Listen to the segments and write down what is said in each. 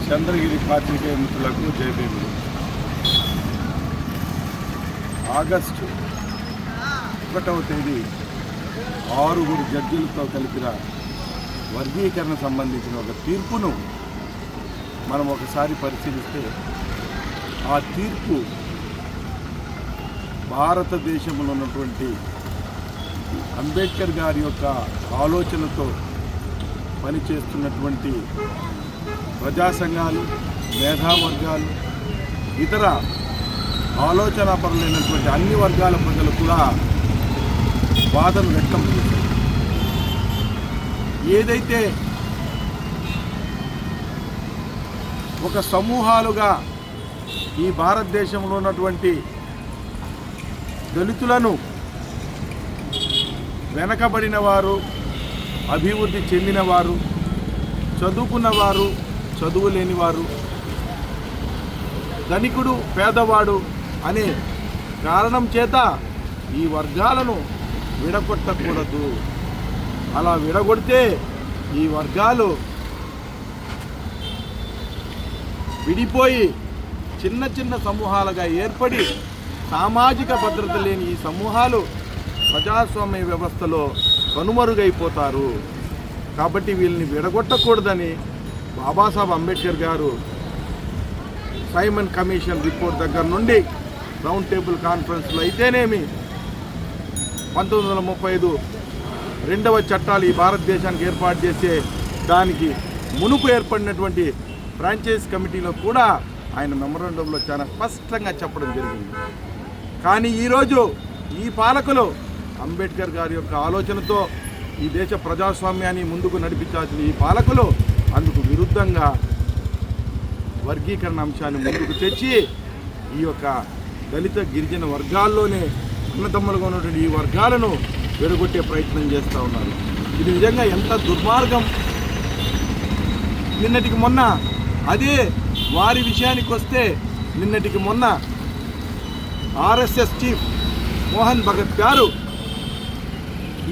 చంద్రగిరి పాత్రికేయ మిత్రులకు జయభీములు. ఆగస్టు 1వ తేదీ 6 జడ్జిలతో కలిపిన వర్గీకరణ సంబంధించిన ఒక తీర్పును మనం ఒకసారి పరిశీలిస్తే ఆ తీర్పు భారతదేశంలో ఉన్నటువంటి అంబేద్కర్ గారి యొక్క ఆలోచనతో పనిచేస్తున్నటువంటి ప్రజా సంఘాలు, మేధావర్గాలు, ఇతర ఆలోచనాపరులైనటువంటి అన్ని వర్గాల ప్రజలు కూడా వాదన వ్యక్తం చేశారు. ఏదైతే ఒక సమూహాలుగా ఈ భారతదేశంలో ఉన్నటువంటి దళితులను వెనకబడిన వారు, అభివృద్ధి చెందినవారు, చదువుకున్నవారు, చదువు లేనివారు, ధనికుడు, పేదవాడు అనే కారణం చేత ఈ వర్గాలను విడగొట్టకూడదు. అలా విడగొడితే ఈ వర్గాలు విడిపోయి చిన్న చిన్న సమూహాలుగా ఏర్పడి సామాజిక భద్రత లేని ఈ సమూహాలు ప్రజాస్వామ్య వ్యవస్థలో కనుమరుగైపోతారు. కాబట్టి వీళ్ళని విడగొట్టకూడదని బాబాసాహెబ్ అంబేద్కర్ గారు సైమన్ కమిషన్ రిపోర్ట్ దగ్గర నుండి రౌండ్ టేబుల్ కాన్ఫరెన్స్లో అయితేనేమి 1935 రెండవ చట్టాలు ఈ భారతదేశానికి ఏర్పాటు చేసే దానికి మునుపు ఏర్పడినటువంటి ఫ్రాంచైజ్ కమిటీలో కూడా ఆయన మెమరాండంలో చాలా స్పష్టంగా చెప్పడం జరిగింది. కానీ ఈరోజు ఈ పాలకులు అంబేద్కర్ గారి యొక్క ఆలోచనతో ఈ దేశ ప్రజాస్వామ్యాన్ని ముందుకు నడిపించాల్సిన ఈ పాలకులు అందుకు విరుద్ధంగా వర్గీకరణ అంశాన్ని ముందుకు తెచ్చి ఈ యొక్క దళిత గిరిజన వర్గాల్లోనే అన్నదమ్ములుగా ఉన్నటువంటి ఈ వర్గాలను విడగొట్టే ప్రయత్నం చేస్తూ ఉన్నారు. ఇది నిజంగా ఎంత దుర్మార్గం. నిన్నటికి మొన్న అదే వారి విషయానికి వస్తే నిన్నటికి మొన్న ఆర్ఎస్ఎస్ చీఫ్ మోహన్ భగత్ గారు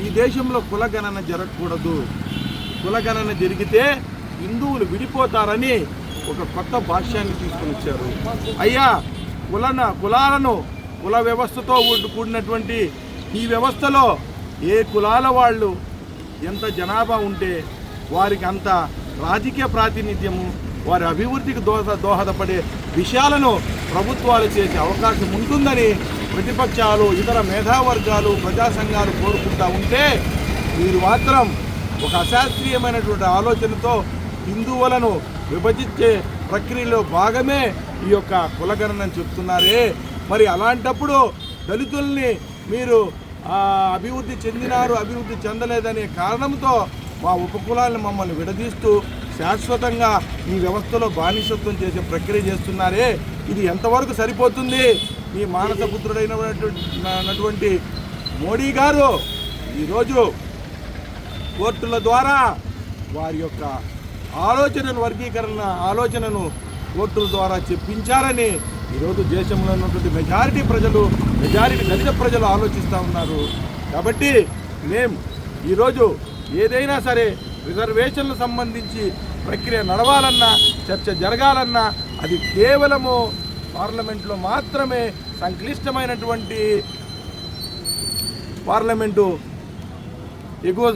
ఈ దేశంలో కులగణన జరగకూడదు, కులగణన జరిగితే హిందువులు విడిపోతారని ఒక కొత్త భాష్యాన్ని తీసుకుని వచ్చారు. అయ్యా, కులాలను కుల వ్యవస్థతో కూడినటువంటి ఈ వ్యవస్థలో ఏ కులాల వాళ్ళు ఎంత జనాభా ఉంటే వారికి అంత రాజకీయ ప్రాతినిధ్యము, వారి అభివృద్ధికి దోహదపడే విషయాలను ప్రభుత్వాలు చేసే అవకాశం ఉంటుందని ప్రతిపక్షాలు, ఇతర మేధావర్గాలు, ప్రజా సంఘాలు కోరుకుంటూ ఉంటే మీరు మాత్రం ఒక అశాస్త్రీయమైనటువంటి ఆలోచనతో హిందువులను విభజించే ప్రక్రియలో భాగమే ఈ యొక్క కులగణనని చెప్తున్నారే. మరి అలాంటప్పుడు దళితుల్ని మీరు అభివృద్ధి చెందినారు, అభివృద్ధి చెందలేదనే కారణంతో మా ఉపకులాలను మమ్మల్ని విడదీస్తూ శాశ్వతంగా ఈ వ్యవస్థలో బానిసత్వం చేసే ప్రక్రియ చేస్తున్నారే. ఇది ఎంతవరకు సరిపోతుంది? మీ మానసపుత్రుడైనటువంటి మోడీ గారు ఈరోజు కోర్టుల ద్వారా వారి యొక్క వర్గీకరణ ఆలోచనను కోర్టుల ద్వారా చెప్పించారని ఈరోజు దేశంలో ఉన్నటువంటి మెజారిటీ దళిత ప్రజలు ఆలోచిస్తూ ఉన్నారు. కాబట్టి మేము ఈరోజు ఏదైనా సరే రిజర్వేషన్లకు సంబంధించి ప్రక్రియ నడవాలన్నా, చర్చ జరగాలన్నా అది కేవలము పార్లమెంట్లో మాత్రమే. సంక్లిష్టమైనటువంటి పార్లమెంటు ఎగువ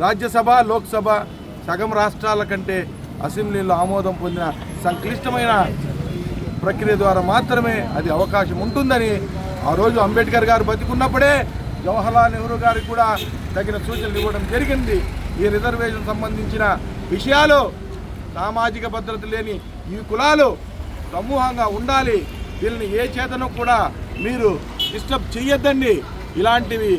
రాజ్యసభ, లోక్సభ సగం రాష్ట్రాల కంటే అసెంబ్లీలో ఆమోదం పొందిన సంక్లిష్టమైన ప్రక్రియ ద్వారా మాత్రమే అది అవకాశం ఉంటుందని ఆ రోజు అంబేద్కర్ గారు బతికున్నప్పుడే జవహర్లాల్ నెహ్రూ గారికి కూడా తగిన సూచనలు ఇవ్వడం జరిగింది. ఈ రిజర్వేషన్ సంబంధించిన విషయాలు సామాజిక భద్రత లేని ఈ కులాలు సమూహంగా ఉండాలి. వీళ్ళని ఏ చేతను కూడా మీరు డిస్టర్బ్ చేయొద్దండి. ఇలాంటివి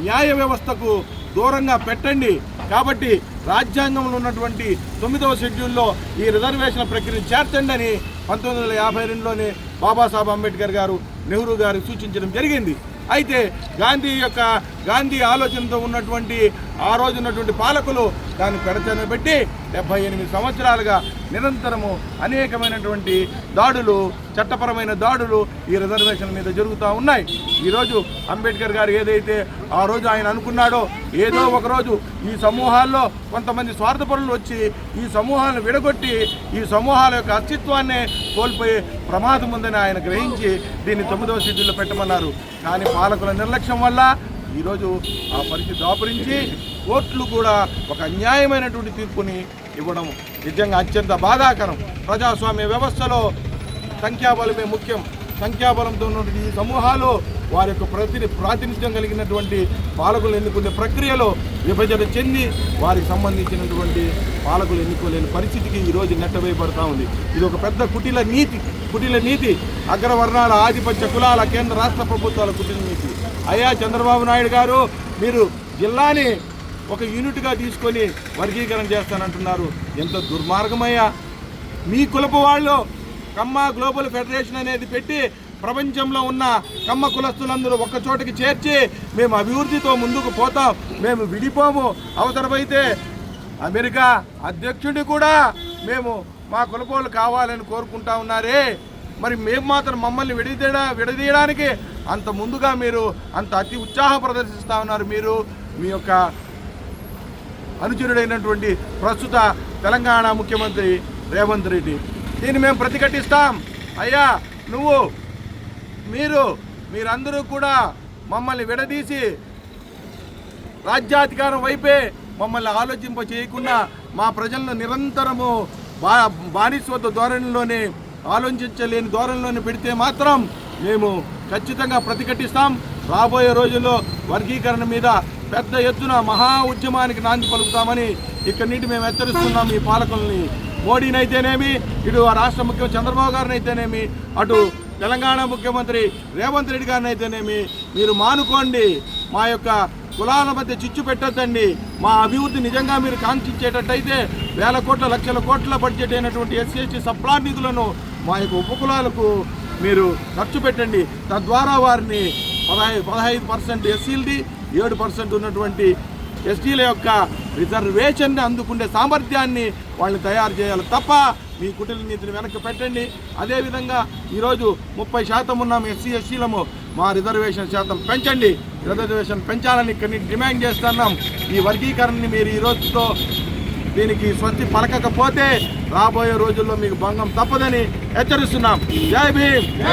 న్యాయ వ్యవస్థకు దూరంగా పెట్టండి. కాబట్టి రాజ్యాంగంలో ఉన్నటువంటి 9వ షెడ్యూల్లో ఈ రిజర్వేషన్ ప్రక్రియను చేర్చండి అని 1952లోనే బాబాసాహెబ్ అంబేద్కర్ గారు, నెహ్రూ గారు సూచించడం జరిగింది. అయితే గాంధీ ఆలోచనతో ఉన్నటువంటి ఆ రోజు ఉన్నటువంటి పాలకులు దాన్ని పెడచెవిన పెట్టి 78 సంవత్సరాలుగా నిరంతరము అనేకమైనటువంటి దాడులు, చట్టపరమైన దాడులు ఈ రిజర్వేషన్ మీద జరుగుతూ ఉన్నాయి. ఈరోజు అంబేద్కర్ గారు ఏదైతే ఆ రోజు ఆయన అనుకున్నాడో, ఏదో ఒకరోజు ఈ సమూహాల్లో కొంతమంది స్వార్థపరులు వచ్చి ఈ సమూహాలను విడగొట్టి ఈ సమూహాల యొక్క అస్తిత్వాన్నే కోల్పోయే ప్రమాదం ఉందని ఆయన గ్రహించి దీన్ని 9వ షెడ్యూల్లో పెట్టమన్నారు. కానీ పాలకుల నిర్లక్ష్యం వల్ల ఈరోజు ఆ పరిస్థితి దాపురించి కోర్టులు కూడా ఒక అన్యాయమైనటువంటి తీర్పుని ఇవ్వడం నిజంగా అత్యంత బాధాకరం. ప్రజాస్వామ్య వ్యవస్థలో సంఖ్యాబలమే ముఖ్యం. సంఖ్యాబలంతో ఉన్నటువంటి ఈ సమూహాలు వారి యొక్క ప్రాతినిధ్యం కలిగినటువంటి పాలకులు ఎన్నుకునే ప్రక్రియలో విభజన చెంది వారికి సంబంధించినటువంటి పాలకులు ఎన్నుకోలేని పరిస్థితికి ఈరోజు నెట్టవేయబడతా ఉంది. ఇది ఒక పెద్ద కుటిల నీతి అగ్రవర్ణాల ఆధిపత్య కులాల కేంద్ర రాష్ట్ర ప్రభుత్వాల కుటిల నీతి. అయ్యా చంద్రబాబు నాయుడు గారు, మీరు జిల్లాని ఒక యూనిట్గా తీసుకొని వర్గీకరణ చేస్తానంటున్నారు. ఎంత దుర్మార్గమయ్యా! మీ కులపు వాళ్ళు కమ్మ గ్లోబల్ ఫెడరేషన్ అనేది పెట్టి ప్రపంచంలో ఉన్న కమ్మ కులస్తులందరూ ఒక్క చోటికి చేర్చి మేము అభివృద్ధితో ముందుకు పోతాం, మేము విడిపోము, అవసరమైతే అమెరికా అధ్యక్షుడి కూడా మేము మా కులపోళ్ళు కావాలని కోరుకుంటా ఉన్నారే. మరి మేము మాత్రం మమ్మల్ని విడదీయడానికి అంత ముందుగా మీరు అంత అతి ఉత్సాహం ప్రదర్శిస్తూ ఉన్నారు. మీరు మీ యొక్క అనుచరుడైనటువంటి ప్రస్తుత తెలంగాణ ముఖ్యమంత్రి రేవంత్ రెడ్డి, దీన్ని మేము ప్రతిఘటిస్తాం. అయ్యా మీరందరూ కూడా మమ్మల్ని విడదీసి రాజ్యాధికారం వైపే మమ్మల్ని ఆలోచింప చేయకుండా మా ప్రజలను నిరంతరము బానిసత్వ ధోరణిలోనే ఆలోచించలేని ధోరణిలోనే పెడితే మాత్రం మేము ఖచ్చితంగా ప్రతిఘటిస్తాం. రాబోయే రోజుల్లో వర్గీకరణ మీద పెద్ద ఎత్తున మహా ఉద్యమానికి నాంది పలుకుతామని ఇక్కడి నుండి మేము హెచ్చరిస్తున్నాం. ఈ పాలకుల్ని, మోడీని అయితేనేమి, ఇటు రాష్ట్ర ముఖ్యమంత్రి చంద్రబాబు గారిని అయితేనేమి, అటు తెలంగాణ ముఖ్యమంత్రి రేవంత్ రెడ్డి గారిని అయితేనేమి, మీరు మానుకోండి. మా యొక్క కులాల మధ్య చిచ్చు పెట్టొద్దండి. మా అభివృద్ధి నిజంగా మీరు కాంక్షించేటట్టయితే వేల కోట్ల లక్షల కోట్ల బడ్జెట్ అయినటువంటి ఎస్సీ సప్లాన్ నిధులను మా యొక్క ఉపకులాలకు మీరు ఖర్చు పెట్టండి. తద్వారా వారిని 15% ఎస్సీలది, 7% ఉన్నటువంటి ఎస్టీల యొక్క రిజర్వేషన్ని అందుకునే సామర్థ్యాన్ని వాళ్ళని తయారు చేయాలి తప్ప మీ కుటిల నీతిని వెనక్కి పెట్టండి. అదేవిధంగా ఈరోజు 30% ఉన్నాము ఎస్సీ ఎస్టీలము, మా రిజర్వేషన్ శాతం పెంచండి. రిజర్వేషన్ పెంచాలని ఇక్కడ డిమాండ్ చేస్తున్నాం. ఈ వర్గీకరణని మీరు ఈ రోజుతో దీనికి స్వస్తి పలకకపోతే రాబోయే రోజుల్లో మీకు భంగం తప్పదని హెచ్చరిస్తున్నాం. జై భీమ్.